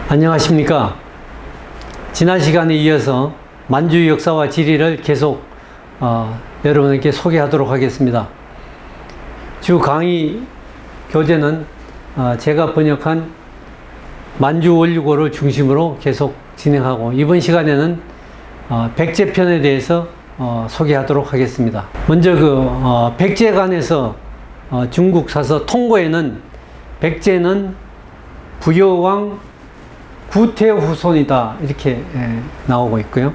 안녕하십니까. 지난 시간에 이어서 만주 역사와 지리를 계속 여러분에게 소개하도록 하겠습니다. 주 강의 교재는 제가 번역한 만주 원류고를 중심으로 계속 진행하고, 이번 시간에는 백제편에 대해서 소개하도록 하겠습니다. 먼저 백제간에서 중국 사서 통고에는 백제는 부여왕 구태 후손이다 이렇게 나오고 있고요.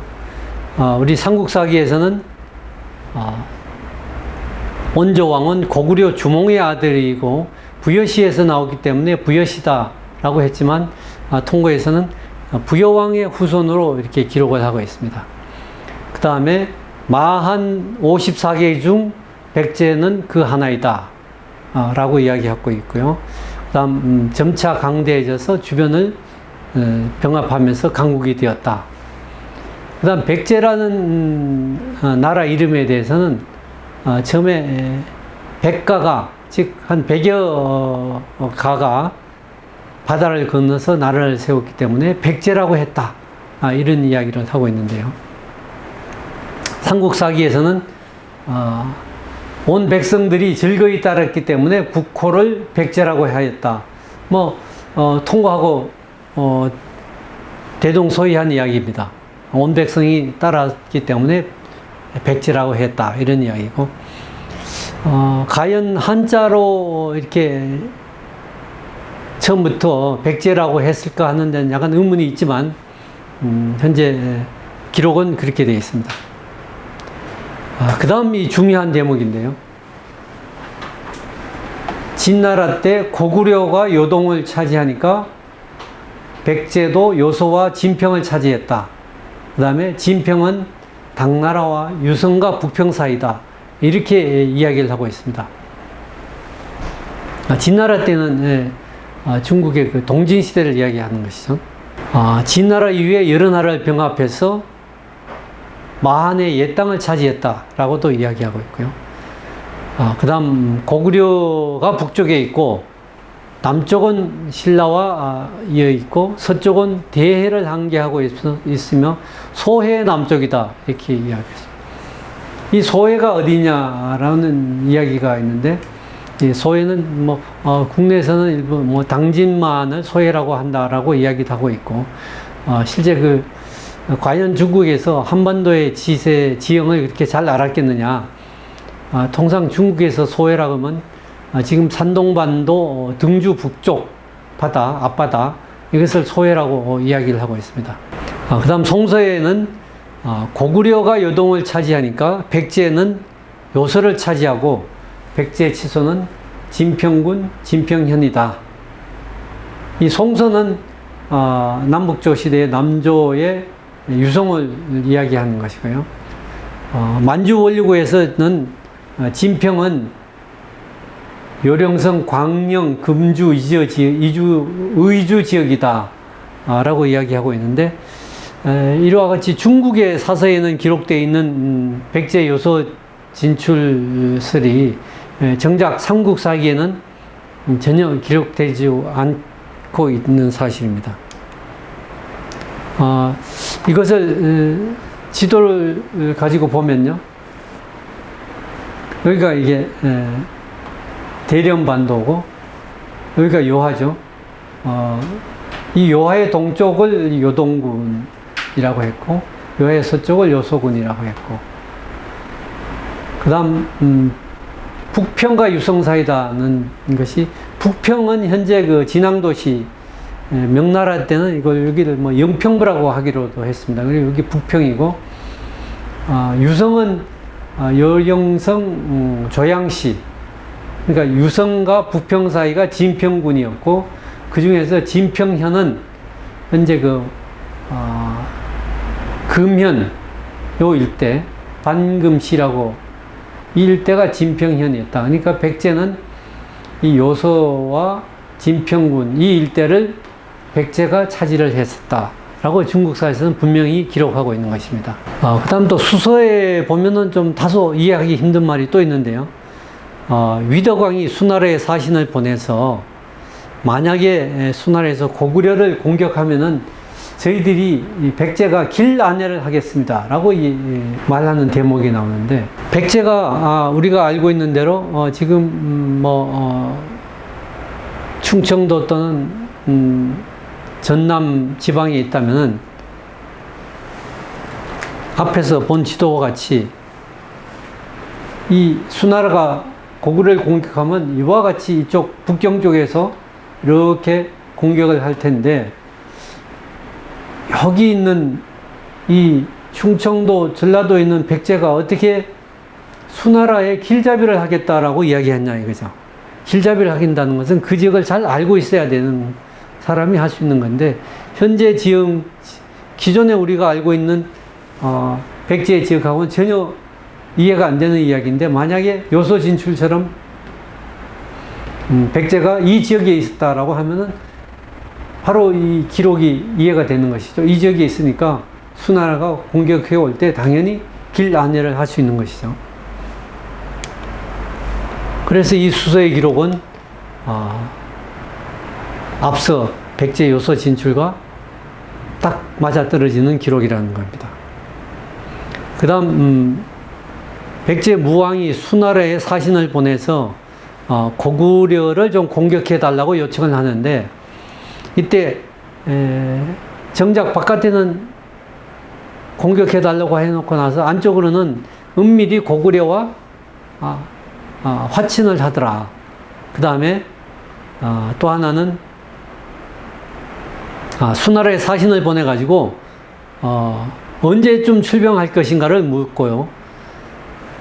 우리 삼국사기에서는 원조왕은 고구려 주몽의 아들이고 부여시에서 나오기 때문에 부여시다 라고 했지만, 통고에서는 부여왕의 후손으로 이렇게 기록을 하고 있습니다. 그 다음에 마한 54개 중 백제는 그 하나이다 라고 이야기하고 있고요. 그 다음 점차 강대해져서 주변을 병합하면서 강국이 되었다. 그 다음 백제라는 나라 이름에 대해서는 처음에 백가가, 즉 한 100여 가가 바다를 건너서 나라를 세웠기 때문에 백제라고 했다, 이런 이야기를 하고 있는데요. 삼국사기에서는 온 백성들이 즐거이 따랐기 때문에 국호를 백제라고 하였다. 통고하고 대동소이한 이야기입니다. 온 백성이 따랐기 때문에 백제라고 했다, 이런 이야기고, 과연 한자로 이렇게 처음부터 백제라고 했을까 하는 데는 약간 의문이 있지만, 현재 기록은 그렇게 되어 있습니다. 그 다음이 중요한 대목인데요. 진나라 때 고구려가 요동을 차지하니까 백제도 요소와 진평을 차지했다. 그 다음에 진평은 당나라와 유성과 북평 사이다, 이렇게 이야기를 하고 있습니다. 진나라 때는 중국의 그 동진시대를 이야기하는 것이죠. 진나라 이후에 여러 나라를 병합해서 마한의 옛 땅을 차지했다라고도 이야기하고 있고요. 그 다음 고구려가 북쪽에 있고, 남쪽은 신라와 이어 있고, 서쪽은 대해를 항계하고 있으며 소해 남쪽이다, 이렇게 이야기했습니다. 이 소해가 어디냐라는 이야기가 있는데, 이 소해는 국내에서는 일부 당진만을 소해라고 한다라고 이야기도 하고 있고, 실제 과연 중국에서 한반도의 지형을 그렇게 잘 알았겠느냐. 통상 중국에서 소해라고 하면 지금 산동반도 등주 북쪽 바다, 앞바다, 이것을 소해라고 이야기를 하고 있습니다. 그 다음 송서에는 고구려가 요동을 차지하니까 백제는 요서를 차지하고 백제 치소는 진평군 진평현이다. 이 송서는 남북조 시대의 남조의 유성을 이야기하는 것이고요. 만주 원류고에서는 진평은 요령성, 광령, 금주, 의주 지역이다 라고 이야기하고 있는데, 이와 같이 중국의 사서에는 기록되어 있는 백제 요소 진출설이 정작 삼국사기에는 전혀 기록되지 않고 있는 사실입니다. 이것을 지도를 가지고 보면요, 여기가 이게 대련반도고, 여기가 요하죠. 이 요하의 동쪽을 요동군이라고 했고, 요하의 서쪽을 요소군이라고 했고, 그 다음 북평과 유성 사이다는 것이, 북평은 현재 그 진앙도시, 명나라 때는 여기를 영평부라고 하기로도 했습니다. 그리고 여기 북평이고, 유성은 여영성 조양시, 그러니까 유성과 북평 사이가 진평군이었고, 그 중에서 진평현은 현재 금현 요 일대, 반금시라고, 이 일대가 진평현이었다. 그러니까 백제는 이 요소와 진평군 이 일대를 백제가 차지를 했었다, 라고 중국사에서는 분명히 기록하고 있는 것입니다. 그 다음 또 수서에 보면은 좀 다소 이해하기 힘든 말이 또 있는데요. 위덕왕이 수나라에 사신을 보내서 만약에 수나라에서 고구려를 공격하면은 저희들이 백제가 길 안내를 하겠습니다 라고 말하는 대목이 나오는데, 백제가 우리가 알고 있는 대로 지금 충청도 또는 전남 지방에 있다면은 앞에서 본 지도와 같이 이 수나라가 고구려를 공격하면 이와 같이 이쪽 북경 쪽에서 이렇게 공격을 할 텐데, 여기 있는 이 충청도 전라도에 있는 백제가 어떻게 수나라에 길잡이를 하겠다라고 이야기했냐 이거죠. 길잡이를 하긴다는 것은 그 지역을 잘 알고 있어야 되는 사람이 할 수 있는 건데, 현재 지역, 기존에 우리가 알고 있는 백제의 지역하고는 전혀 이해가 안 되는 이야기인데, 만약에 요소 진출처럼 백제가 이 지역에 있었다라고 하면은 바로 이 기록이 이해가 되는 것이죠. 이 지역에 있으니까 수나라가 공격해 올 때 당연히 길 안내를 할 수 있는 것이죠. 그래서 이 수서의 기록은 앞서 백제 요소 진출과 딱 맞아떨어지는 기록이라는 겁니다. 그 다음 백제 무왕이 수나라에 사신을 보내서 고구려를 좀 공격해 달라고 요청을 하는데, 이때 정작 바깥에는 공격해 달라고 해놓고 나서 안쪽으로는 은밀히 고구려와 화친을 하더라. 그 다음에 또 하나는 수나라에 사신을 보내가지고 언제쯤 출병할 것인가를 묻고요.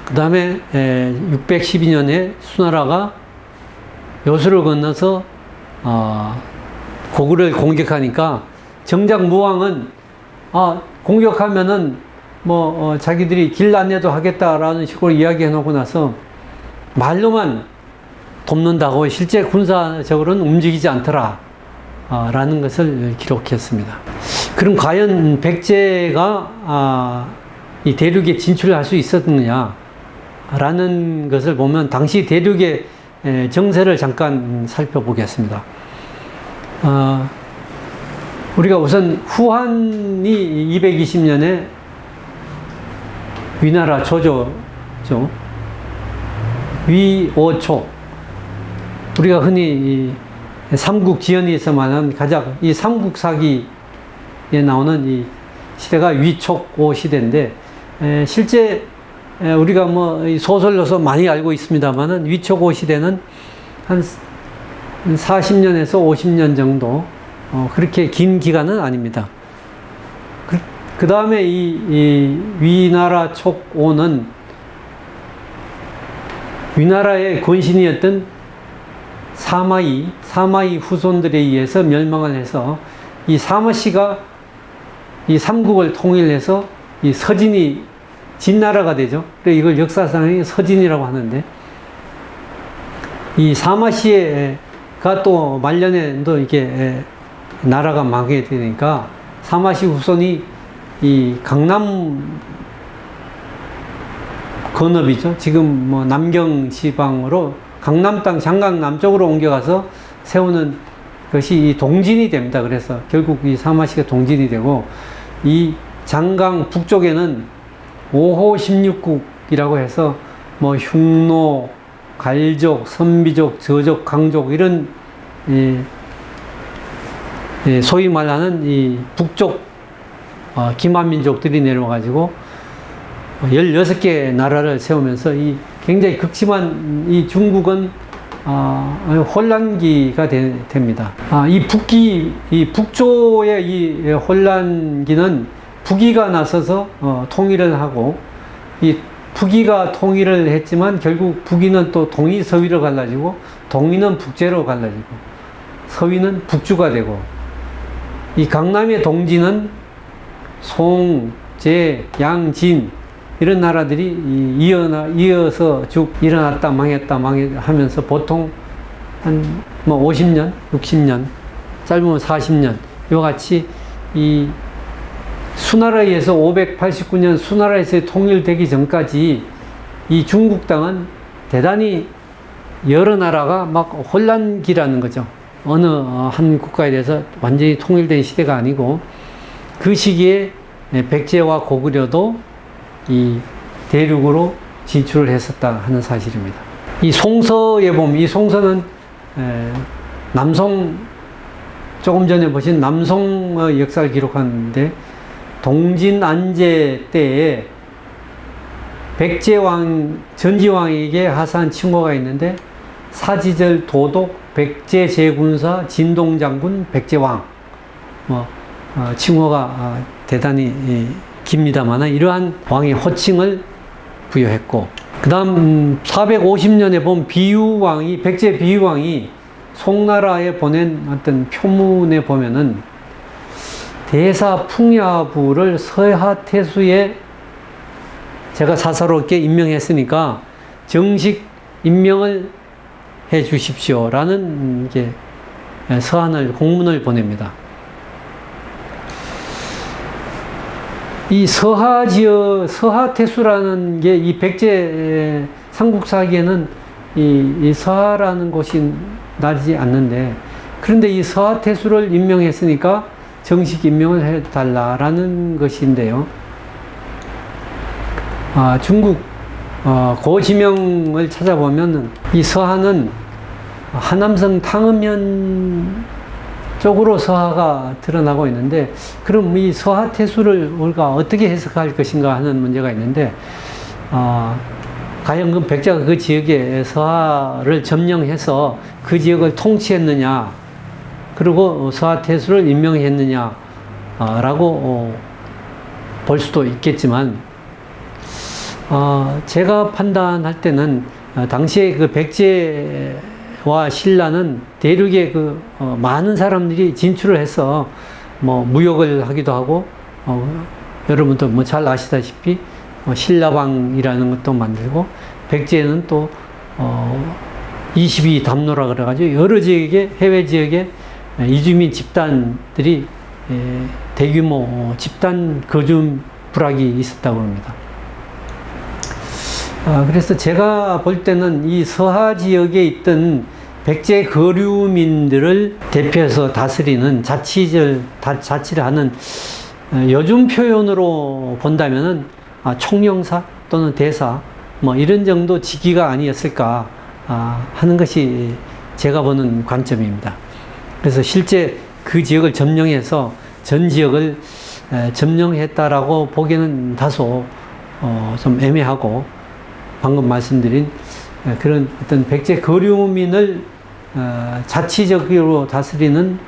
그 다음에 612년에 수나라가 여수를 건너서 고구려를 공격하니까 정작 무왕은 공격하면은 자기들이 길 안내도 하겠다라는 식으로 이야기해 놓고 나서 말로만 돕는다고 실제 군사적으로는 움직이지 않더라 라는 것을 기록했습니다. 그럼 과연 백제가 이 대륙에 진출할 수 있었느냐 라는 것을 보면 당시 대륙의 정세를 잠깐 살펴보겠습니다. 우리가 우선 후한이 220년에 위나라 조조죠. 위오초. 우리가 흔히 삼국지연에서 말하는 가장 이 삼국사기에 나오는 이 시대가 위촉오 시대인데, 실제 우리가 소설로서 많이 알고 있습니다만은 위촉오 시대는 한 40년에서 50년 정도, 그렇게 긴 기간은 아닙니다. 그 다음에 이 위나라 촉오는 위나라의 권신이었던 사마이 후손들에 의해서 멸망을 해서 이 사마씨가 이 삼국을 통일해서 이 서진이 진나라가 되죠. 그래서 이걸 역사상의 서진이라고 하는데, 이 사마씨가 또 말년에 또 이게 나라가 망하게 되니까 사마씨 후손이 이 강남 건업이죠. 지금 남경 지방으로 강남 땅 장강 남쪽으로 옮겨가서 세우는 것이 이 동진이 됩니다. 그래서 결국 이 사마씨가 동진이 되고, 이 장강 북쪽에는 5호 16국이라고 해서 흉노, 갈족, 선비족, 저족, 강족 이런 소위 말하는 이 북쪽 기만민족들이 내려와가지고 16개 나라를 세우면서 이 굉장히 극심한 이 중국은 혼란기가 됩니다. 이 북조의 이 혼란기는 북이가 나서서 통일을 하고, 이 북이가 통일을 했지만 결국 북이는 또 동이 서위로 갈라지고, 동이는 북제로 갈라지고, 서위는 북주가 되고, 이 강남의 동지는 송, 제, 양, 진 이런 나라들이 이어서 쭉 일어났다 망했다 하면서 보통 한 50년, 60년, 짧으면 40년 이와 같이 이 수나라에 의해서 589년 수나라에서 통일되기 전까지 이 중국 땅은 대단히 여러 나라가 막 혼란기라는 거죠. 어느 한 국가에 대해서 완전히 통일된 시대가 아니고 그 시기에 백제와 고구려도 이 대륙으로 진출을 했었다 하는 사실입니다. 이 송서에 보면 이 송서는 남송 조금 전에 보신 남송의 역사를 기록하는데 동진 안제 때에 백제왕 전지왕에게 하사한 칭호가 있는데 사지절 도독 백제 제군사 진동장군 백제왕 칭호가 대단히 깁니다만 이러한 왕의 호칭을 부여했고 그 다음 450년에 본 비유왕이 백제 비유왕이 송나라에 보낸 어떤 표문에 보면은 대사 풍야부를 서하태수에 제가 사사롭게 임명했으니까 정식 임명을 해 주십시오 라는 이게 서한을 공문을 보냅니다. 이 서하태수라는 게 이 백제 삼국사기에는 이 서하라는 곳이 나지 않는데 그런데 이 서하태수를 임명했으니까 정식 임명을 해달라라는 것인데요. 중국 고지명을 찾아보면 이 서하는 하남성 탕음현 쪽으로 서하가 드러나고 있는데 그럼 이 서하태수를 우리가 어떻게 해석할 것인가 하는 문제가 있는데 과연 그 백제가 그 지역에 서하를 점령해서 그 지역을 통치했느냐 그리고 서하태수를 임명했느냐 라고 볼 수도 있겠지만 제가 판단할 때는 당시에 그 백제와 신라는 대륙에 그 많은 사람들이 진출을 해서 뭐 무역을 하기도 하고 여러분도 뭐 잘 아시다시피 신라방이라는 것도 만들고 백제는 또 22담로라 그래가지고 여러 지역에 해외 지역에 이주민 집단들이 대규모 집단 거주 불락이 있었다고 합니다. 그래서 제가 볼 때는 이 서하 지역에 있던 백제 거류민들을 대표해서 다스리는 자치를 하는 요즘 표현으로 본다면은 총영사 또는 대사 뭐 이런 정도 직위가 아니었을까 하는 것이 제가 보는 관점입니다. 그래서 실제 그 지역을 점령해서 전 지역을 점령했다라고 보기에는 다소 좀 애매하고 방금 말씀드린 그런 어떤 백제 거류민을 자치적으로 다스리는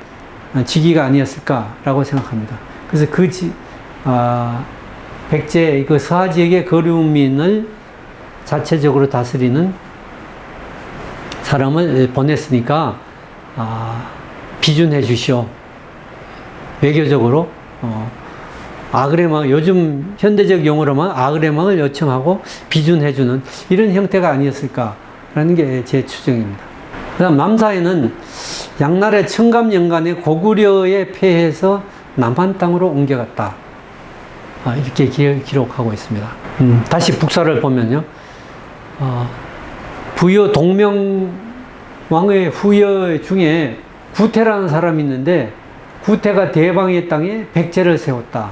직위가 아니었을까라고 생각합니다. 그래서 백제 그 서하 지역의 거류민을 자체적으로 다스리는 사람을 보냈으니까 비준해 주시오. 외교적으로 아그레망 요즘 현대적 용어로만 아그레망을 요청하고 비준해주는 이런 형태가 아니었을까라는 게 제 추정입니다. 그다음 남사에는 양날의 청감연간에 고구려에 패해서 남한 땅으로 옮겨갔다. 이렇게 기록하고 있습니다. 다시 북사를 보면요. 부여 동명왕의 후여 중에 구태라는 사람이 있는데 구태가 대방의 땅에 백제를 세웠다.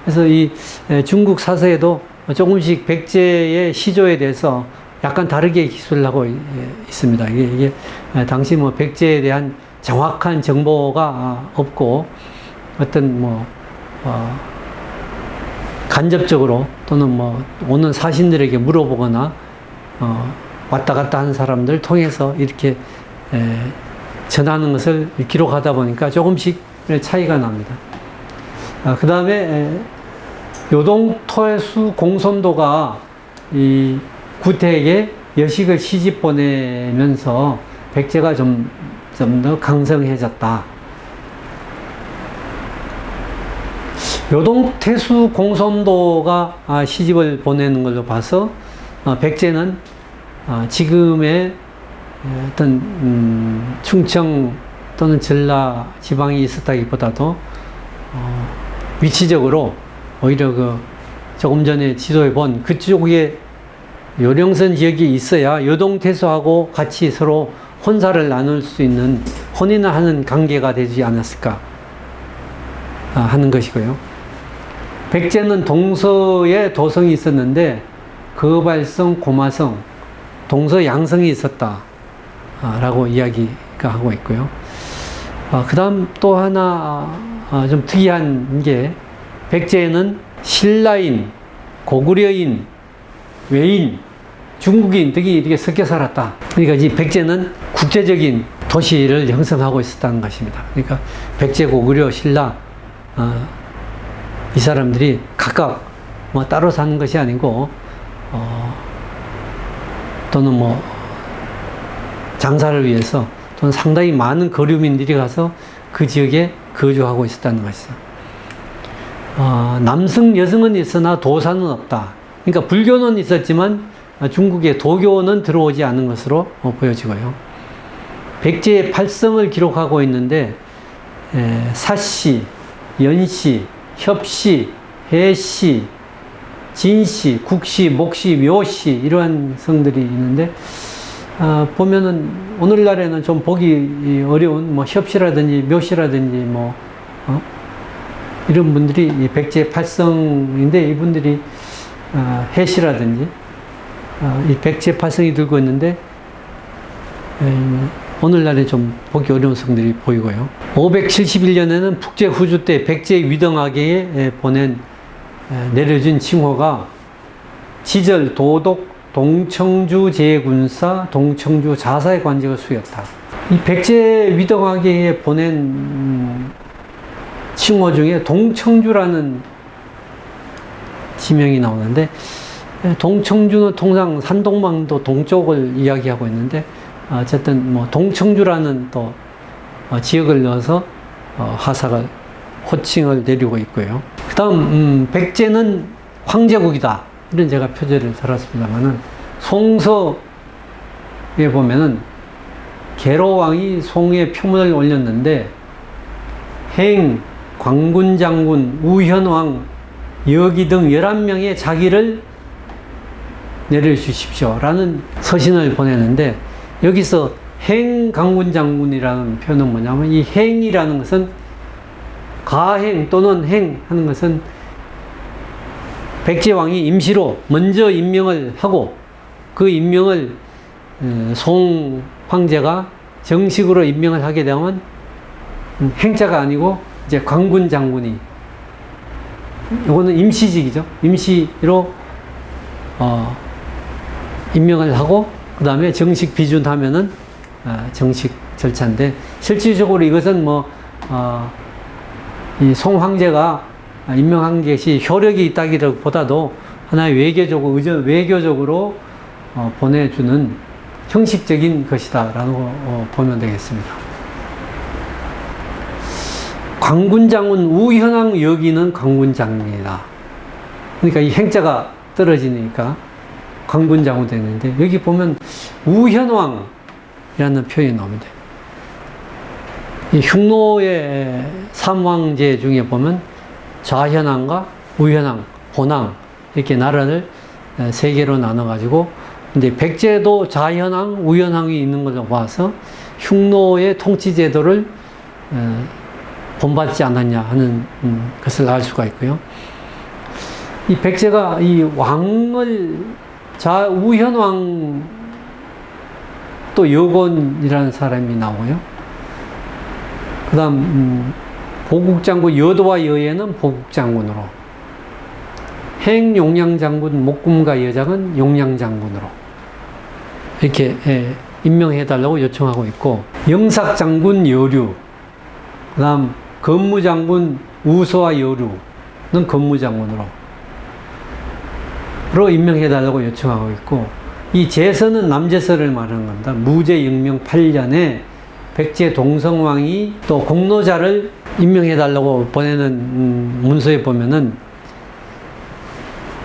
그래서 이 중국 사서에도 조금씩 백제의 시조에 대해서 약간 다르게 기술을 하고 있습니다. 이게 당시 뭐 백제에 대한 정확한 정보가 없고 어떤 간접적으로 또는 뭐 오는 사신들에게 물어보거나 왔다 갔다 하는 사람들 통해서 이렇게 전하는 것을 기록하다 보니까 조금씩 차이가 납니다. 그 다음에 요동토해수 공손도가 이 구태에게 여식을 시집 보내면서 백제가 좀 더 강성해졌다. 요동태수 공손도가 시집을 보내는 걸로 봐서 백제는 지금의 어떤 충청 또는 전라 지방이 있었다기보다도 위치적으로 오히려 조금 전에 지도에 본 그쪽에 요령선 지역이 있어야 여동태소하고 같이 서로 혼사를 나눌 수 있는 혼인을 하는 관계가 되지 않았을까 하는 것이고요. 백제는 동서에 도성이 있었는데 거발성, 고마성, 동서 양성이 있었다 라고 이야기가 하고 있고요. 그 다음 또 하나 좀 특이한 게 백제에는 신라인, 고구려인, 외인, 중국인 등이 이렇게 섞여 살았다. 그러니까 이 백제는 국제적인 도시를 형성하고 있었다는 것입니다. 그러니까 백제, 고구려, 신라 이 사람들이 각각 따로 사는 것이 아니고 또는 장사를 위해서 또는 상당히 많은 거류민들이 가서 그 지역에 거주하고 있었다는 것이죠. 남성, 여성은 있으나 도사는 없다. 그러니까 불교는 있었지만 중국의 도교는 들어오지 않은 것으로 보여지고요. 백제의 팔성을 기록하고 있는데 사시, 연시, 협시, 해시, 진시, 국시, 목시, 묘시 이러한 성들이 있는데 보면은 오늘날에는 좀 보기 어려운 협시라든지 묘시라든지 이런 분들이 이 백제 팔성인데 이분들이 해시라든지 이 백제 팔성이 들고 있는데 오늘날에 좀 보기 어려운 성들이 보이고요. 571년에는 북제 후주 때 백제 위등하게에 내려진 칭호가 지절, 도독, 동청주 제군사, 동청주 자사의 관직을 수였다. 이 백제 위등하게에 보낸 칭호 중에 동청주라는 지명이 나오는데 동청주는 통상 산동망도 동쪽을 이야기하고 있는데 어쨌든 동청주라는 또 지역을 넣어서 하사가 호칭을 내리고 있고요. 그 다음 백제는 황제국이다 이런 제가 표제를 달았습니다만은 송서에 보면은 계로왕이 송에 표문을 올렸는데 행, 광군장군, 우현왕, 여기 등 11명의 자기를 내려주십시오 라는 서신을 보내는데 여기서 행강군장군이라는 표현은 뭐냐면 이 행이라는 것은 가행 또는 행 하는 것은 백제왕이 임시로 먼저 임명을 하고 그 임명을 송 황제가 정식으로 임명을 하게 되면 행자가 아니고 이제 광군 장군이 이거는 임시직이죠. 임시로 임명을 하고 그 다음에 정식 비준하면은 정식 절차인데 실질적으로 이것은 이 송 황제가 임명한 것이 효력이 있다기보다도 하나의 외교적으로 보내주는 형식적인 것이다라고 보면 되겠습니다. 광군장군 우현왕 여기는 광군장군이다. 그러니까 이 행자가 떨어지니까 광군장군 되는데 여기 보면 우현왕이라는 표현이 나옵니다. 이 흉노의 삼왕제 중에 보면 좌현왕과 우현왕, 본왕 이렇게 나라를 세 개로 나눠가지고 근데 백제도 좌현왕, 우현왕이 있는 걸로 봐서 흉노의 통치제도를 본받지 않았냐 하는 것을 알 수가 있고요. 이 백제가 이 왕을 우현왕 또 여곤이라는 사람이 나오고요. 그 다음 보국장군 여도와 여예는 보국장군으로 행용량장군 목금과 여장은 용량장군으로 이렇게 임명해달라고 요청하고 있고 영삭장군 여류 그 다음 건무장군 우서와 여류는 건무장군으로 임명해달라고 요청하고 있고 이 제서는 남제서를 말하는 겁니다. 무제영명 8년에 백제 동성왕이 또 공로자를 임명해달라고 보내는 문서에 보면은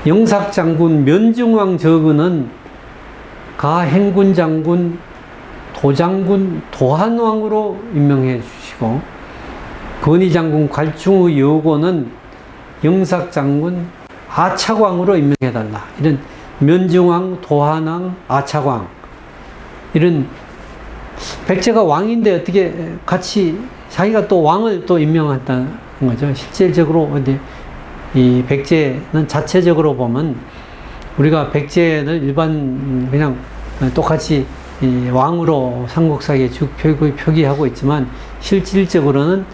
영삭장군 면중왕 저근은 가행군장군 도장군 도한왕으로 임명해 주시고 건의장군 괄충의 여고는 영삭장군 아차광으로 임명해달라. 이런 면중왕, 도한왕, 아차광. 이런 백제가 왕인데 어떻게 같이 자기가 또 왕을 또 임명한다는 거죠. 실질적으로 어디 이 백제는 자체적으로 보면 우리가 백제를 일반 그냥 똑같이 이 왕으로 삼국사기에 쭉 표기하고 있지만 실질적으로는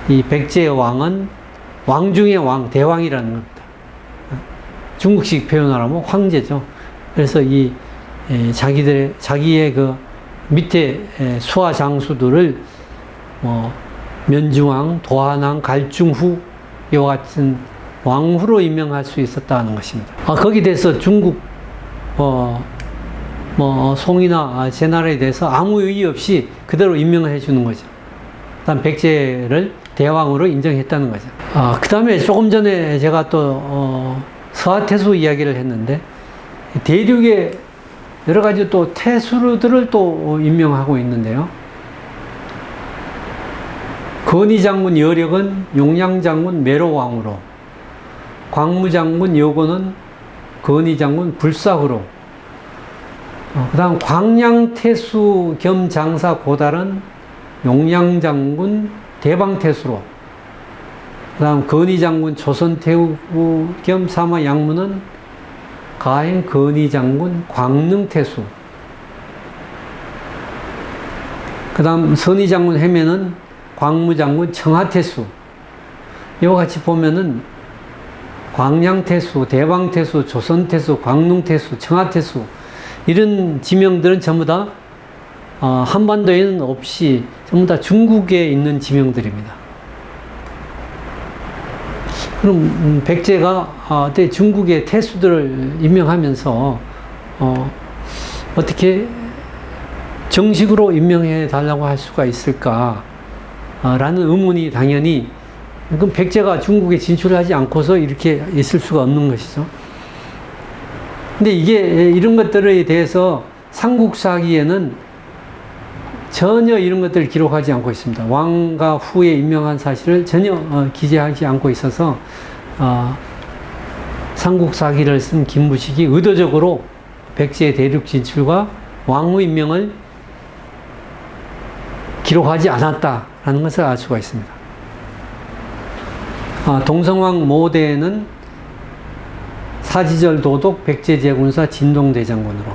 이 백제의 왕은 왕 중의 왕, 대왕이라는 겁니다. 중국식 표현하라면 황제죠. 그래서 이 자기의 그 밑에 수하 장수들을 면중왕, 도한왕, 갈중후 이와 같은 왕후로 임명할 수 있었다는 것입니다. 거기에 대해서 중국 송이나 제나라에 대해서 아무 의의 없이 그대로 임명을 해주는 거죠. 그다음 백제를 대왕으로 인정했다는 거죠. 그 다음에 조금 전에 제가 또 서하태수 이야기를 했는데 대륙에 여러 가지 또 태수들을 또 임명하고 있는데요. 건의장군 여력은 용량장군 매로왕으로, 광무장군 여고는 건의장군 불사후로, 그 다음 광량태수 겸 장사 고달은 용량장군 대방태수로, 그 다음 건의장군 조선태후 겸 사마 양무는 가행 건의장군 광능태수, 그 다음 선의장군 해면은 광무장군 청하태수. 이와 같이 보면은 광량태수, 대방태수, 조선태수, 광능태수, 청하태수 이런 지명들은 전부 다 한반도에는 없이 전부 다 중국에 있는 지명들입니다. 그럼 백제가 중국의 태수들을 임명하면서 어떻게 정식으로 임명해 달라고 할 수가 있을까? 라는 의문이 당연히, 그럼 백제가 중국에 진출하지 않고서 이렇게 있을 수가 없는 것이죠. 근데 이게 이런 것들에 대해서 삼국사기에는 전혀 이런 것들을 기록하지 않고 있습니다. 왕과 후에 임명한 사실을 전혀 기재하지 않고 있어서 삼국사기를 쓴 김부식이 의도적으로 백제의 대륙 진출과 왕후 임명을 기록하지 않았다라는 것을 알 수가 있습니다. 동성왕 모대는 사지절 도독 백제제군사 진동대장군으로,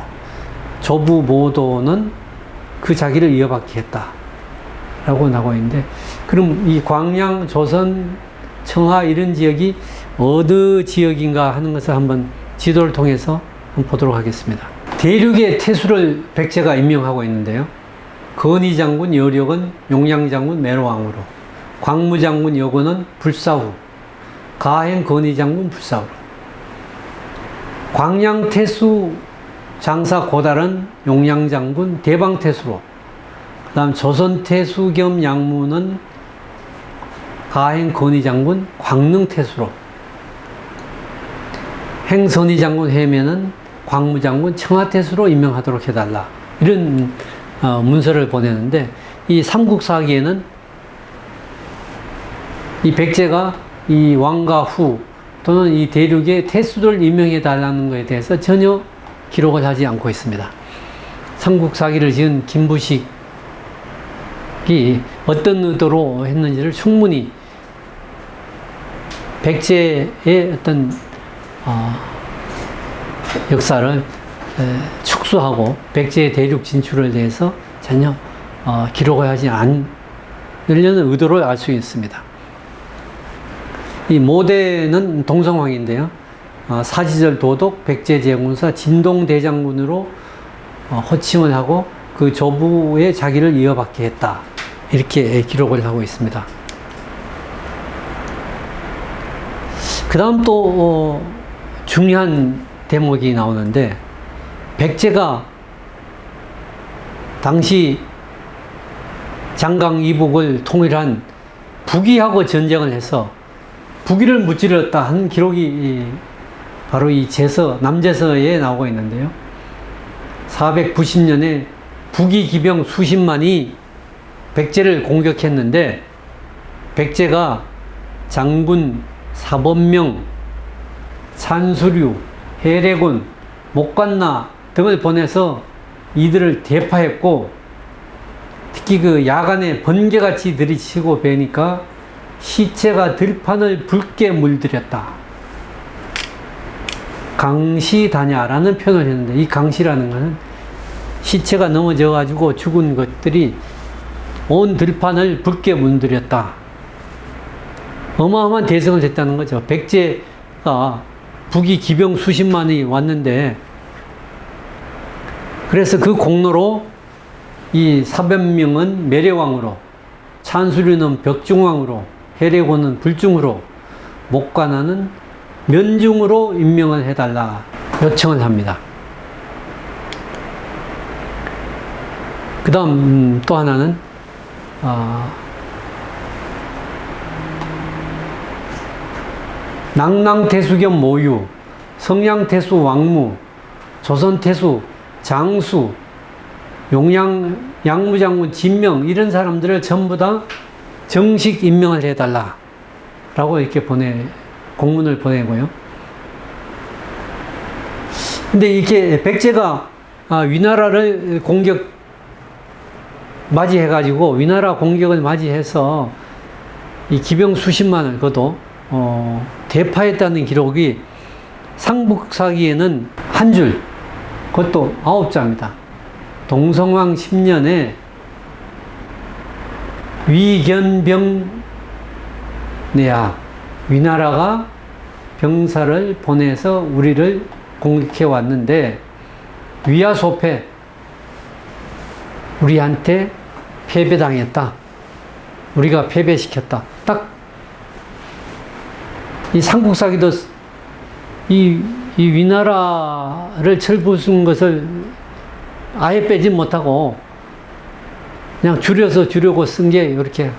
조부 모도는 그 자기를 이어받게 했다라고 나오고 있는데, 그럼 이 광양, 조선, 청하 이런 지역이 어느 지역인가 하는 것을 한번 지도를 통해서 한번 보도록 하겠습니다. 대륙의 태수를 백제가 임명하고 있는데요. 건의장군 여력은 용량장군 매로왕으로, 광무장군 여고는 불사후, 가행 건의장군 불사후로, 광량태수 장사 고달은 용량장군 대방태수로, 그 다음 조선태수 겸 양무는 가행 건의장군 광능태수로, 행선의장군 해면은 광무장군 청하태수로 임명하도록 해달라. 이런 문서를 보내는데, 이 삼국사기에는 이 백제가 이 왕과 후 또는 이 대륙의 태수를 임명해 달라는 것에 대해서 전혀 기록을 하지 않고 있습니다. 삼국사기를 지은 김부식이 어떤 의도로 했는지를 충분히 백제의 어떤 역사를 축소하고 백제의 대륙 진출에 대해서 전혀 기록을 하지 않으려는 의도를 알 수 있습니다. 이 모대는 동성왕인데요. 사지절 도독 백제제군사 진동대장군으로 호칭을 하고 그 조부의 자기를 이어받게 했다. 이렇게 기록을 하고 있습니다. 그 다음 또 중요한 대목이 나오는데, 백제가 당시 장강 이북을 통일한 북이하고 전쟁을 해서 북이를 무찌르었다 하는 기록이 바로 이 남제서에 나오고 있는데요. 490년에 북이 기병 수십만이 백제를 공격했는데 백제가 장군, 사범명, 산수류, 해례군, 목관나 등을 보내서 이들을 대파했고, 특히 그 야간에 번개같이 들이치고 베니까 시체가 들판을 붉게 물들였다. 강시다냐라는 표현을 했는데, 이 강시라는 것은 시체가 넘어져 가지고 죽은 것들이 온 들판을 붉게 물들였다. 어마어마한 대성을 했다는 거죠. 백제가 북이 기병 수십만이 왔는데, 그래서 그 공로로 이 사변명은 매래왕으로, 찬수류는 벽중왕으로, 해례군은 불중으로, 목관나는 면중으로 임명을 해달라 요청을 합니다. 그 다음 또 하나는 낭랑태수 겸 모유, 성량태수 왕무, 조선태수 장수, 양무장군 진명, 이런 사람들을 전부 다 정식 임명을 해달라 라고 이렇게 공문을 보내고요. 근데 이렇게 백제가 위나라를 맞이해가지고, 위나라 공격을 맞이해서 이 기병 수십만을 거둬 대파했다는 기록이 상북사기에는 한 줄, 그것도 9자입니다. 동성왕 10년에 위견병내야, 위나라가 병사를 보내서 우리를 공격해 왔는데, 위야소패, 우리한테 패배당했다. 우리가 패배시켰다. 딱 이 상국사기도 이 위나라를 철부순 것을 아예 빼지 못하고 그냥 줄여고 쓴 게 이렇게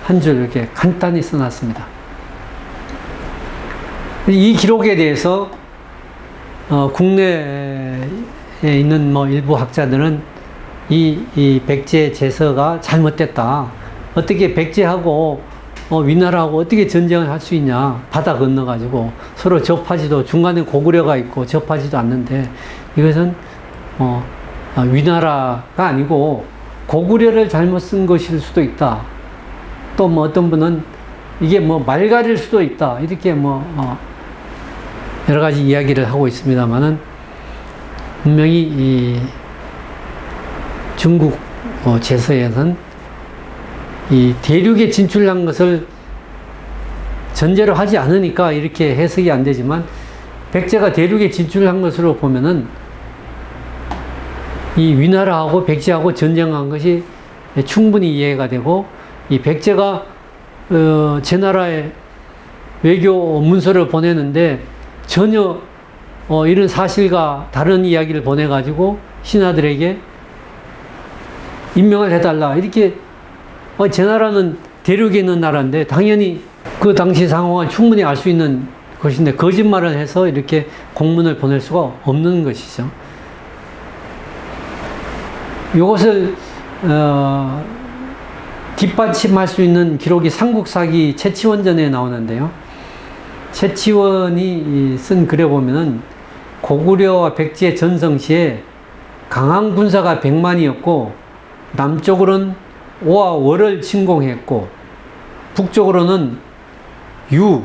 한 줄 이렇게 간단히 써놨습니다. 이 기록에 대해서 국내에 있는 일부 학자들은 이 백제 제서가 잘못됐다. 어떻게 백제하고 위나라하고 어떻게 전쟁을 할 수 있냐. 바다 건너가지고 서로 접하지도, 중간에 고구려가 있고 접하지도 않는데, 이것은 위나라가 아니고 고구려를 잘못 쓴 것일 수도 있다. 또 어떤 분은 이게 말갈일 수도 있다. 이렇게 여러 가지 이야기를 하고 있습니다만은, 분명히 이 중국 제서에서는 이 대륙에 진출한 것을 전제로 하지 않으니까 이렇게 해석이 안 되지만, 백제가 대륙에 진출한 것으로 보면은 이 위나라하고 백제하고 전쟁한 것이 충분히 이해가 되고, 이 백제가 제 나라에 외교 문서를 보내는데 전혀 이런 사실과 다른 이야기를 보내가지고 신하들에게 임명을 해달라, 이렇게 제 나라는 대륙에 있는 나라인데 당연히 그 당시 상황을 충분히 알 수 있는 것인데 거짓말을 해서 이렇게 공문을 보낼 수가 없는 것이죠. 이것을 뒷받침할 수 있는 기록이 삼국사기 최치원전에 나오는데요. 최치원이 쓴 글에 보면은 고구려와 백제 전성 시에 강한 군사가 100만이었고 남쪽으로는 오와 월을 침공했고 북쪽으로는 이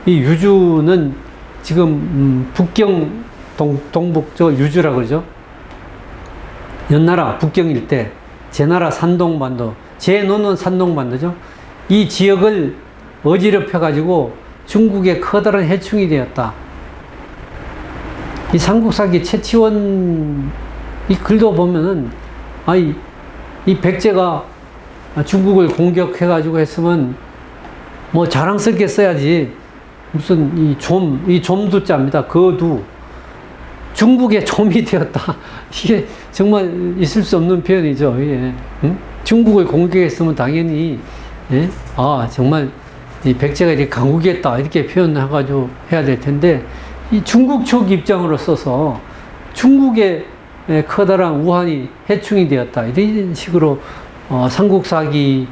유주는 지금 북경 동북쪽 유주라 그러죠. 연나라 북경 일대, 제나라 산동반도, 제노는 산동반도죠. 이 지역을 어지럽혀 가지고 중국의 커다란 해충이 되었다. 이 삼국사기 최치원 이 글도 보면은 이 백제가 중국을 공격해 가지고 했으면 자랑스럽게 써야지, 무슨 이 좀두자입니다. 거두, 중국의 좀이 되었다. 이게 정말 있을 수 없는 표현이죠. 예. 응? 중국을 공격했으면 당연히, 예? 정말 이 백제가 이렇게 강국이었다, 이렇게 표현해가지고 해야 될 텐데, 이 중국 쪽 입장으로 써서 중국의 커다란 우한이 해충이 되었다, 이런 식으로 삼국사기의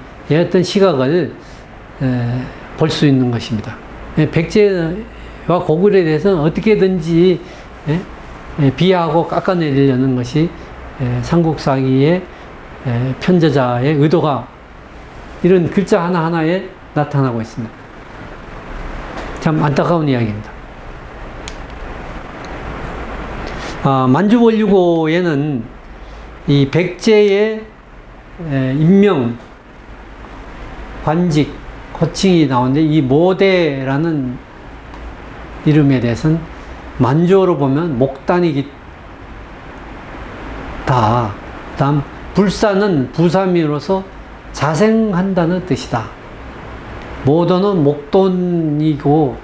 어떤 시각을 볼 수 있는 것입니다. 백제와 고구려에 대해서는 어떻게든지 비하하고 깎아내리려는 것이 삼국사기의 편저자의 의도가 이런 글자 하나하나에 나타나고 있습니다. 참 안타까운 이야기입니다. 만주원류고에는 이 백제의 인명, 관직, 호칭이 나오는데 이 모대라는 이름에 대해서는 만주어로 보면 목단이다. 다음 불사는 부사미로서 자생한다는 뜻이다. 모도는 목돈이고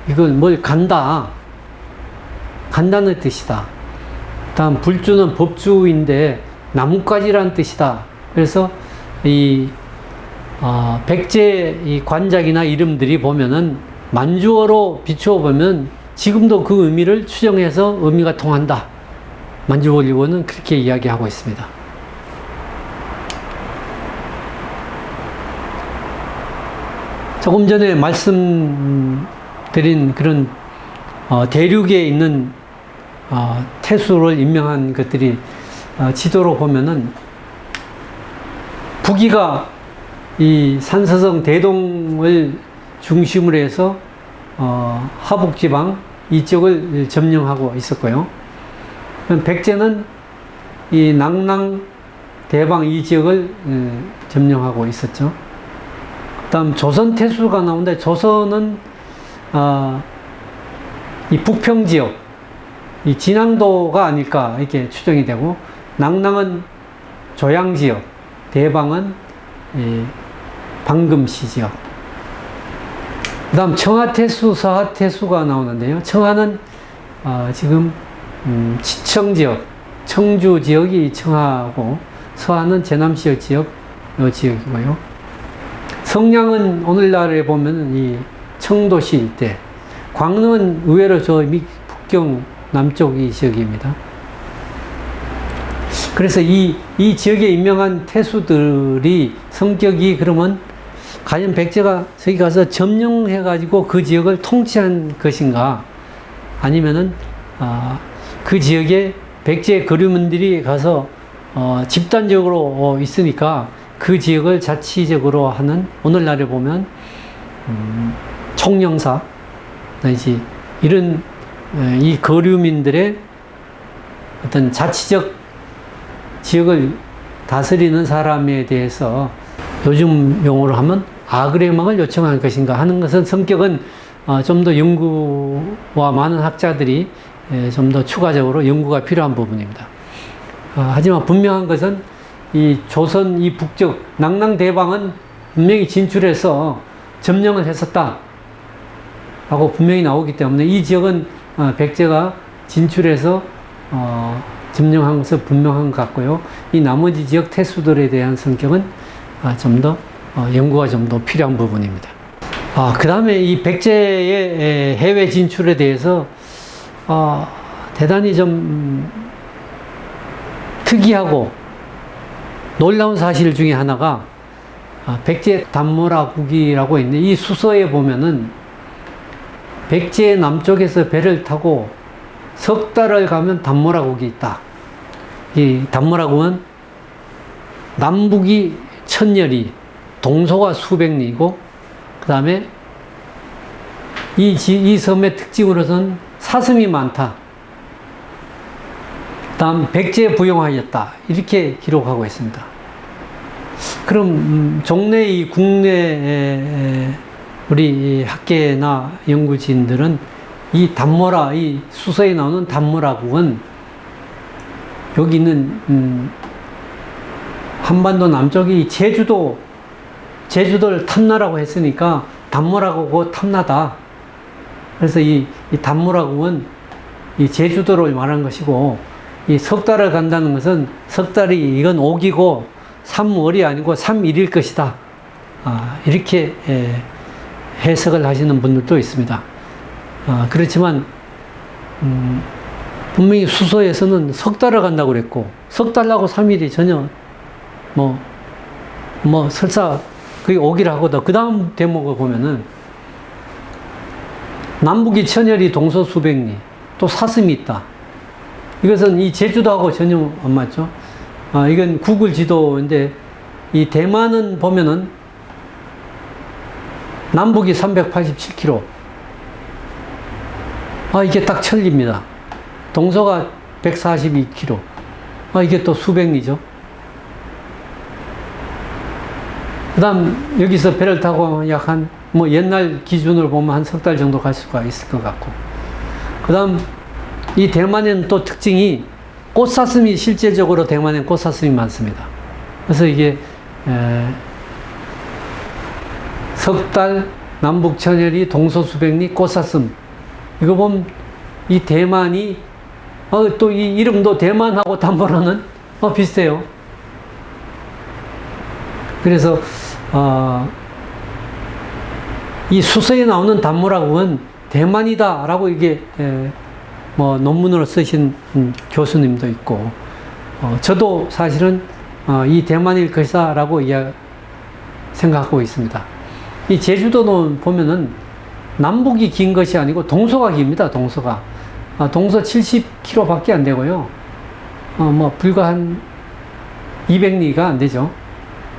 이건 뭘 간다는 뜻이다. 다음 불주는 법주인데 나뭇가지라는 뜻이다. 그래서 이 백제 이 관작이나 이름들이 보면은 만주어로 비추어 보면 지금도 그 의미를 추정해서 의미가 통한다. 만주원류고는 그렇게 이야기하고 있습니다. 조금 전에 말씀드린 그런 대륙에 있는 태수를 임명한 것들이 지도로 보면은 북위가 이 산서성 대동을 중심으로 해서 하북지방 이쪽을 점령하고 있었고요. 백제는 이 낙랑 대방 이 지역을 점령하고 있었죠. 다음 조선 태수가 나오는데 조선은 이 북평 지역, 이 진앙도가 아닐까 이렇게 추정이 되고 낙랑은 조양 지역, 대방은 이 방금시 지역. 그 다음 청하태수, 서하태수가 나오는데요. 청하는 지금 치청 지역, 청주 지역이 청하고 서하는 제남시역 지역, 이 지역이고요. 성량은 오늘날에 보면 이 청도시 일대, 광릉은 의외로 저 북경 남쪽이 지역입니다. 그래서 이 지역에 임명한 태수들이 성격이 그러면 과연 백제가 저기 가서 점령해가지고 그 지역을 통치한 것인가? 아니면은, 그 지역에 백제 거류민들이 가서, 집단적으로 있으니까 그 지역을 자치적으로 하는 오늘날에 보면, 총영사, 이제 이런, 이 거류민들의 어떤 자치적 지역을 다스리는 사람에 대해서 요즘 용어로 하면 아그레망을 요청한 것인가 하는 것은 성격은 좀 더 연구와 많은 학자들이 좀 더 추가적으로 연구가 필요한 부분입니다. 하지만 분명한 것은 이 조선 이 북쪽 낙랑대방은 분명히 진출해서 점령을 했었다 라고 분명히 나오기 때문에 이 지역은 백제가 진출해서 점령한 것은 분명한 것 같고요. 이 나머지 지역 태수들에 대한 성격은 좀 더 연구가 좀 더 필요한 부분입니다. 그 다음에 이 백제의 해외 진출에 대해서 대단히 좀 특이하고 놀라운 사실 중에 하나가 백제 단모라국이라고 있는데 이 수서에 보면은 백제 남쪽에서 배를 타고 석 달을 가면 단모라국이 있다. 이 단모라국은 남북이 천여리, 동서가 수백 리고 그 다음에 이 섬의 특징으로서는 사슴이 많다. 다음 백제 부용하였다. 이렇게 기록하고 있습니다. 그럼 종래 이 국내 우리 학계나 연구진들은 이 단모라, 이 수서에 나오는 단모라국은 여기 있는 한반도 남쪽이 제주도를 탐나라고 했으니까 단모라국은 탐나다. 그래서 이 단모라국은 이 제주도를 말한 것이고 이 석 달을 간다는 것은 석 달이 이건 옥이고 3월이 아니고 3일일 것이다. 이렇게 해석을 하시는 분들도 있습니다. 그렇지만 분명히 수서에서는 석 달을 간다고 그랬고 석 달하고 3일이 전혀 설사 그게 옥이라고 더 그 다음 대목을 보면은 남북이 천열이 동서수백리, 또 사슴이 있다. 이것은 이 제주도하고 전혀 안 맞죠. 이건 구글 지도인데, 이 대만은 보면은 남북이 387km. 이게 딱 천리입니다. 동서가 142km. 이게 또 수백리죠. 그 다음, 여기서 배를 타고 약 뭐 옛날 기준으로 보면 한 석 달 정도 갈 수가 있을 것 같고. 그 다음, 이 대만에는 또 특징이 꽃사슴이 실제적으로 대만엔 꽃사슴이 많습니다. 그래서 이게, 석 달, 남북 천열이, 동서수백리, 꽃사슴. 이거 보면 이 대만이, 또 이 이름도 대만하고 담보로는 비슷해요. 그래서, 이 수서에 나오는 단모락은 대만이다라고 이게, 뭐, 논문으로 쓰신 교수님도 있고, 저도 사실은, 이 대만일 것이다라고 생각하고 있습니다. 이 제주도는 보면은 남북이 긴 것이 아니고 동서가 깁니다, 동서가. 동서 70km 밖에 안 되고요. 뭐, 불과 한 200리가 안 되죠.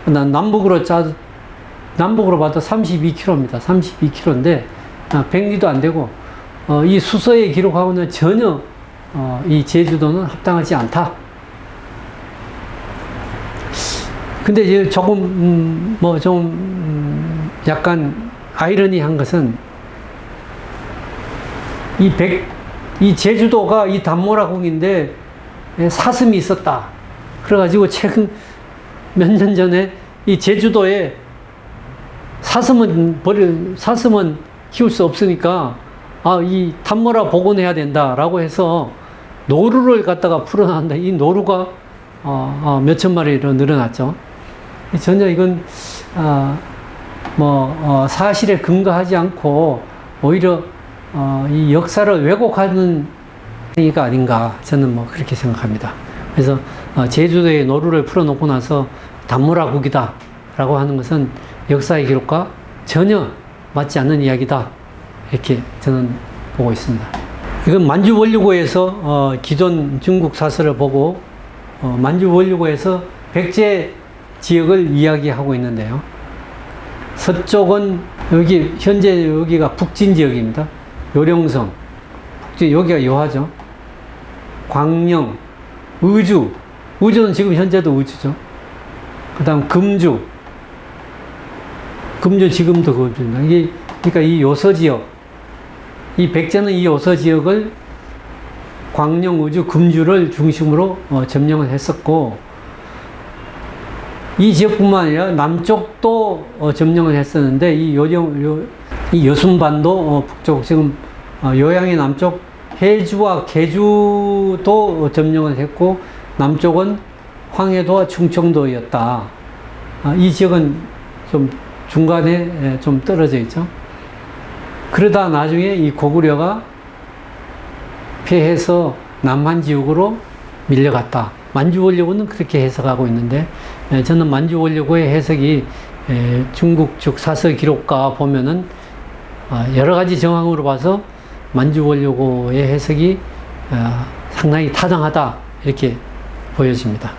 남북으로 봐도 32km입니다. 32km인데, 100리도 안 되고, 이 수서에 기록하고는 전혀, 이 제주도는 합당하지 않다. 근데 이제 조금, 약간 아이러니한 것은, 이 제주도가 이 담모라국인데, 사슴이 있었다. 그래가지고 최근 몇 년 전에 이 제주도에 사슴은 키울 수 없으니까, 이 담모라 복원해야 된다라고 해서 노루를 갖다가 풀어놨는데, 이 노루가, 몇천 마리로 늘어났죠. 전혀 이건, 사실에 근거하지 않고, 오히려, 이 역사를 왜곡하는 행위가 아닌가, 저는 뭐 그렇게 생각합니다. 그래서, 제주도에 노루를 풀어놓고 나서 담모라국이다 라고 하는 것은 역사의 기록과 전혀 맞지 않는 이야기다, 이렇게 저는 보고 있습니다. 이건 만주원류고에서 기존 중국 사설을 보고 만주원류고에서 백제 지역을 이야기하고 있는데요. 서쪽은 현재 여기가 북진 지역입니다. 요령성, 여기가 요하죠. 광령, 의주는 지금 현재도 의주죠. 그 다음 금주 지금도 금주입니다. 그러니까 이 요서 지역, 이 백제는 이 요서 지역을 광령, 의주, 금주를 중심으로 점령을 했었고, 이 지역뿐만 아니라 남쪽도 점령을 했었는데, 이 여순반도 북쪽, 지금 요양의 남쪽 해주와 계주도 점령을 했고, 남쪽은 황해도와 충청도였다. 이 지역은 좀 중간에 좀 떨어져 있죠. 그러다 나중에 이 고구려가 패해서 남한 지역으로 밀려갔다. 만주원료고는 그렇게 해석하고 있는데, 저는 만주원료고의 해석이 중국 즉 사서 기록가 보면은 여러 가지 정황으로 봐서 만주원료고의 해석이 상당히 타당하다, 이렇게 보여집니다.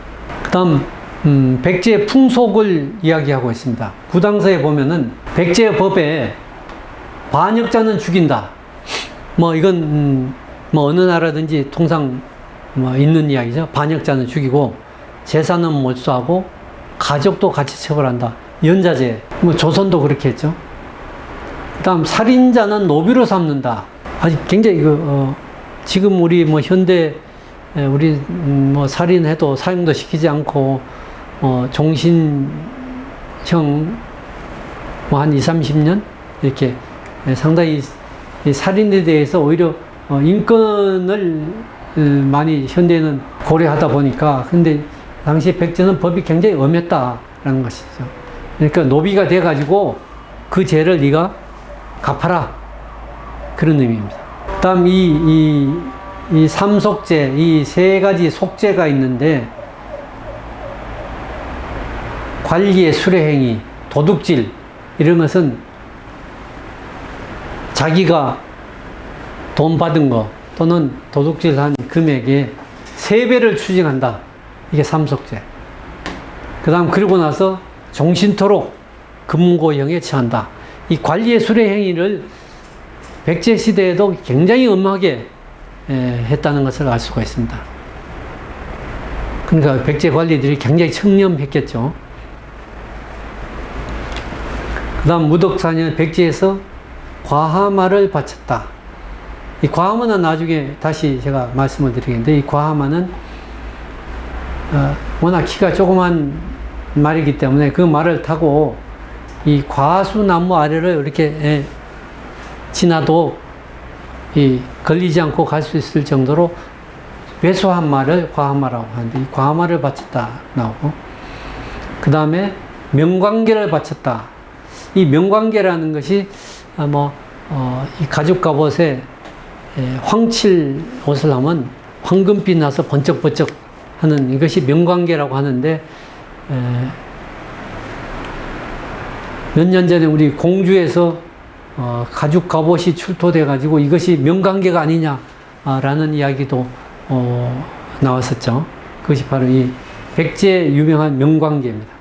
그 다음, 백제의 풍속을 이야기하고 있습니다. 구당서에 보면은 백제의 법에 반역자는 죽인다. 이건, 어느 나라든지 통상 있는 이야기죠. 반역자는 죽이고, 재산은 몰수하고, 가족도 같이 처벌한다. 연자제. 조선도 그렇게 했죠. 그 다음, 살인자는 노비로 삼는다. 아직 굉장히 지금 우리 현대, 우리 살인해도 사형도 시키지 않고, 종신형 한 20, 30년? 이렇게 상당히 살인에 대해서 오히려 인권을 많이 현대에는 고려하다 보니까, 근데 당시 백제는 법이 굉장히 엄했다라는 것이죠. 그러니까 노비가 돼가지고 그 죄를 네가 갚아라, 그런 의미입니다. 다음 이 삼속죄, 이 세 가지 속죄가 있는데, 관리의 수레행위, 도둑질, 이런 것은 자기가 돈 받은 거 또는 도둑질한 금액의 3배를 추징한다. 이게 삼속죄. 그 다음 그러고 나서 종신토록 금고형에 처한다. 이 관리의 수뢰 행위를 백제 시대에도 굉장히 엄하게 했다는 것을 알 수가 있습니다. 그러니까 백제 관리들이 굉장히 청렴했겠죠. 그 다음 무덕사년 백제에서 과하마를 바쳤다. 이 과하마는 나중에 다시 제가 말씀을 드리겠는데, 이 과하마는 워낙 키가 조그만 말이기 때문에 그 말을 타고 이 과수나무 아래를 이렇게 지나도 걸리지 않고 갈 수 있을 정도로 왜소한 말을 과하마라고 하는데, 이 과하마를 바쳤다 나오고, 그 다음에 명관계를 바쳤다. 이 명관계라는 것이 이 가죽 갑옷에 황칠 옷을 하면 황금빛 나서 번쩍번쩍 하는 이것이 명관계라고 하는데, 몇 년 전에 우리 공주에서 가죽 갑옷이 출토돼 가지고 이것이 명관계가 아니냐라는 이야기도 나왔었죠. 그것이 바로 이 백제의 유명한 명관계입니다.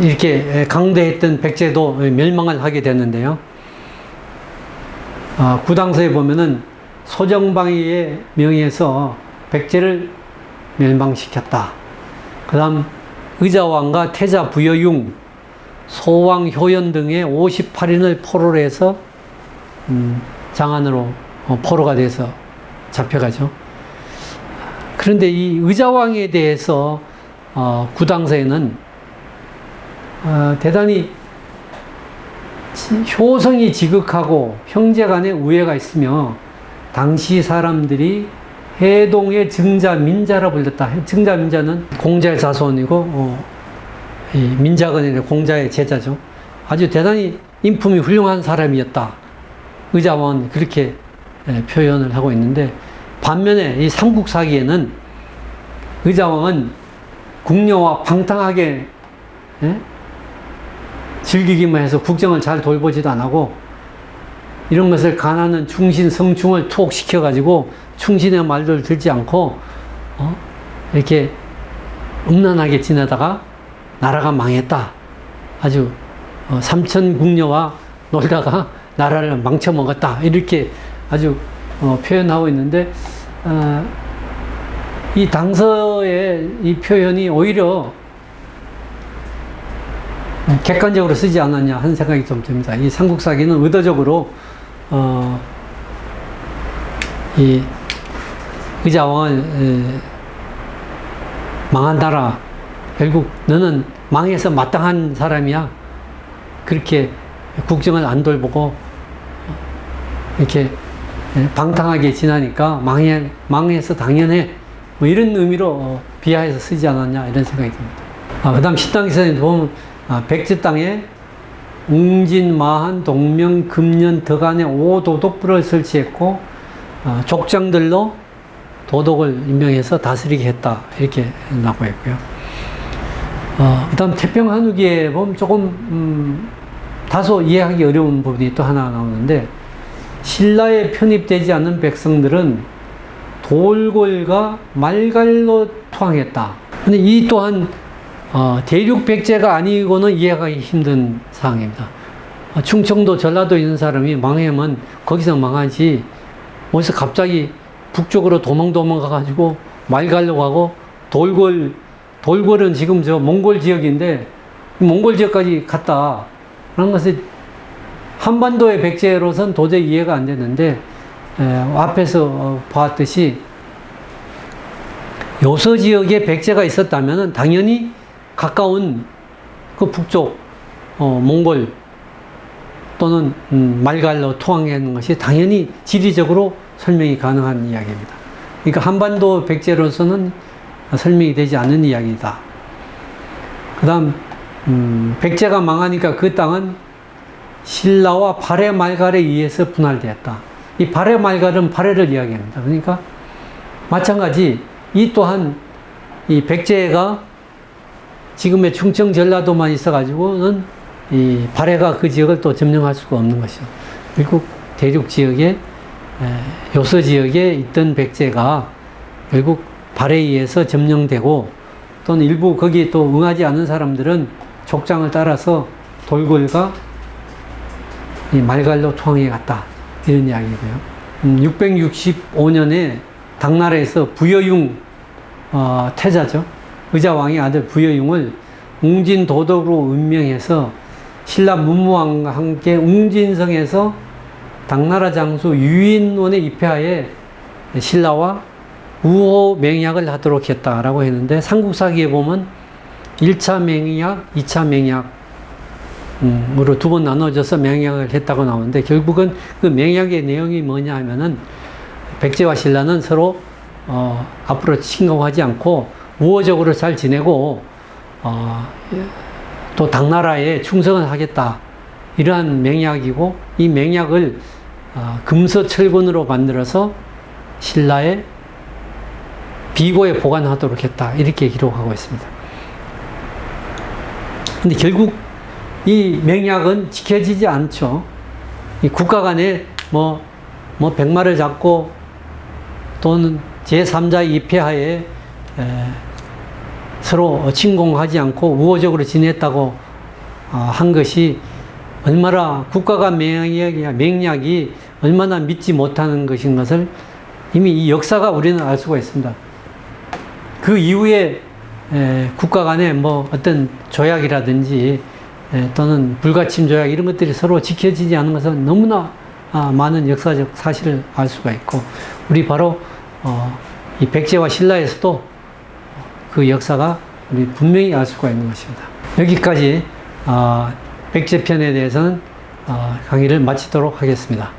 이렇게 강대했던 백제도 멸망을 하게 됐는데요. 구당서에 보면은 소정방이의 명의에서 백제를 멸망시켰다. 그 다음 의자왕과 태자 부여융, 소왕 효연 등의 58인을 포로로 해서 장안으로 포로가 돼서 잡혀가죠. 그런데 이 의자왕에 대해서 구당서에는 대단히 효성이 지극하고 형제간의 우애가 있으며 당시 사람들이 해동의 증자민자라 불렸다. 증자민자는 공자의 자손이고 이 민자건의 공자의 제자죠. 아주 대단히 인품이 훌륭한 사람이었다. 의자왕은 그렇게 표현을 하고 있는데, 반면에 이 삼국사기에는 의자왕은 궁녀와 방탕하게 즐기기만 해서 국정을 잘 돌보지도 안 하고, 이런 것을 가난한 충신 성충을 투옥시켜가지고 충신의 말들을 듣지 않고 이렇게 음란하게 지내다가 나라가 망했다. 아주 삼천 궁녀와 놀다가 나라를 망쳐먹었다. 이렇게 아주 표현하고 있는데, 이 당서의 이 표현이 오히려 객관적으로 쓰지 않았냐 하는 생각이 좀 듭니다. 이 삼국사기는 의도적으로 이 의자왕을 망한 나라, 결국 너는 망해서 마땅한 사람이야. 그렇게 국정을 안 돌보고 이렇게 방탕하게 지나니까 망해서 당연해. 뭐 이런 의미로 비하해서 쓰지 않았냐 이런 생각이 듭니다. 그 다음 신당기사에 보면 백제 땅에 웅진, 마한, 동명, 금년, 덕안에 5도독부를 설치했고 족장들로 도독을 임명해서 다스리게 했다. 이렇게 나오고 있고요. 그 다음 태평한후기에 보면 조금 다소 이해하기 어려운 부분이 또 하나 나오는데, 신라에 편입되지 않은 백성들은 돌골과 말갈로 투항했다. 근데 이 또한 대륙 백제가 아니고는 이해하기 힘든 사항입니다. 충청도, 전라도 있는 사람이 망하면 거기서 망하지, 어디서 갑자기 북쪽으로 도망가가지고 말갈로 가고, 돌골은 지금 저 몽골 지역인데 몽골 지역까지 갔다 라는 것이 한반도의 백제로선 도저히 이해가 안 되는데, 앞에서 보았듯이 요서 지역에 백제가 있었다면 당연히 가까운 그 북쪽 몽골 또는 말갈로 투항하는 것이 당연히 지리적으로 설명이 가능한 이야기입니다. 그러니까 한반도 백제로서는 설명이 되지 않는 이야기다. 그 다음 백제가 망하니까 그 땅은 신라와 발해 말갈에 의해서 분할되었다. 이 발해 말갈은 발해를 이야기합니다. 그러니까 마찬가지 이 또한 이 백제가 지금의 충청 전라도만 있어가지고는 이 발해가 그 지역을 또 점령할 수가 없는 것이죠. 미국 대륙 지역에 요서 지역에 있던 백제가 결국 발해에 의해서 점령되고 또는 일부 거기에 또 응하지 않은 사람들은 족장을 따라서 돌궐과 이 말갈로 투항해 갔다. 이런 이야기고요. 665년에 당나라에서 부여융 태자죠. 의자왕의 아들 부여융을 웅진도덕으로 임명해서 신라 문무왕과 함께 웅진성에서 당나라 장수 유인원의 입회하에 신라와 우호 맹약을 하도록 했다라고 했는데 삼국사기에 보면 1차 맹약, 2차 맹약으로 두 번 나눠져서 맹약을 했다고 나오는데 결국은 그 맹약의 내용이 뭐냐 하면은 백제와 신라는 서로 앞으로 침공하지 않고 우호적으로 잘 지내고 또 당나라에 충성을 하겠다 이러한 맹약이고 이 맹약을 금서철근으로 만들어서 신라의 비고에 보관하도록 했다 이렇게 기록하고 있습니다. 근데 결국 이 맹약은 지켜지지 않죠. 이 국가 간에 백마를 잡고 또는 제3자의 입회하에 서로 침공하지 않고 우호적으로 지냈다고 한 것이 얼마나 국가가 맹약이 얼마나 믿지 못하는 것인 것을 이미 이 역사가 우리는 알 수가 있습니다. 그 이후에 국가 간에 어떤 조약이라든지 또는 불가침 조약 이런 것들이 서로 지켜지지 않은 것은 너무나 많은 역사적 사실을 알 수가 있고 우리 바로 이 백제와 신라에서도 그 역사가 우리 분명히 알 수가 있는 것입니다. 여기까지 백제편에 대해서는 강의를 마치도록 하겠습니다.